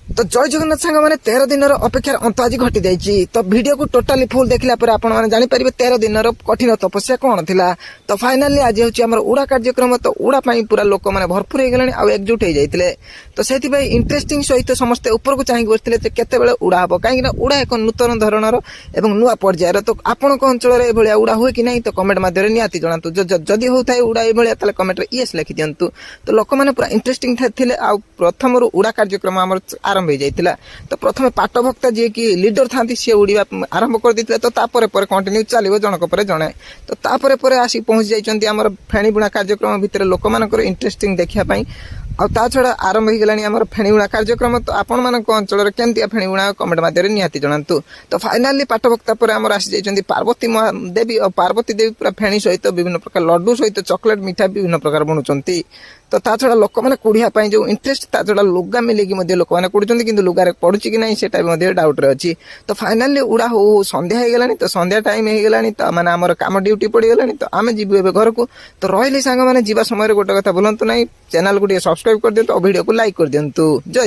तो जय जगन्नाथ सांग मैंने 13 दिन अपेक्षार अंत आज घटी जाइए। तो वीडियो को टोटाली फुल देखला पर आपण माने जानि परिबे 13 दिन कठिन तपस्या कौन थिला। तो फाइनाली आज होची हमर उड़ा कार्यक्रम। तो उड़ा पाई पूरा लोक माने भरपूर हे गेलानी आ एकजुट हे जाइतिले। तो सेति भाई इंटरेस्टिंग सहित समस्त ऊपर को चाहि बसथिले जे केते बेले उड़ा हबो, काहे कि उड़ा एक नूतन धरणर एवं नुआ पर्यायर। तो आपण को अंचल रे एभलिया उड़ा होय कि नहीं तो कमेंट माध्यम नियाती जणातु। जदी होताय उड़ा एभलिया तले कमेंट रे यस लिखि दियंतु। तो लोक माने पूरा इंटरेस्टिंग थिले आ प्रथम उड़ा कार्यक्रम हमर आरंभ हो जाइतिला। तो प्रथम पाठभक्ता जी की लीडर था सी उड़ा आरंभ कर देते। तो तापर कंटिन्यू चलो जनक पर जड़े। तो तापर आसी पहुंची जाइए आम फेणी बुणा कार्यक्रम भितर लोक मान इंटरेस्टिंग देखापी। आ ता छड़ा आरंभ हो गलानी आम फेणी बुणा कार्यक्रम। तो आपण मान अंचल केमती फेणी बुणा कमेंट माध्यम निहाती जणातु। तो फाइनाली पाठभक्ता पर आम आसी जाइए पार्वती देवी और पार्वती देवी पूरा फेणी सहित विभिन्न प्रकार लड्डू सहित चॉकलेट मिठा विभिन्न प्रकार बनुचंती। तो ता छड़ा लोक मैंने कुड़िया जो इंटरेस्ट ता छड़ा लुगा मिलेगी लोक मैंने कुड़ुचंती किंतु लुगारे पड़ुची कि नहीं सेटा भी डाउट रे अछि। तो फाइनाली उड़ा हो संध्या हो गलानी। तो संध्या टाइम हो गलानी। तो माने हमर काम ड्यूटी पड़ी गलानी। तो आमे जीवु एबे घर को। तो रहिली सांग माने जीवा समय रे गोटे कथा भूलंतु नहीं, चैनल को सब्सक्राइब कर दियंतु और वीडियो को लाइक कर दियंतु। जय।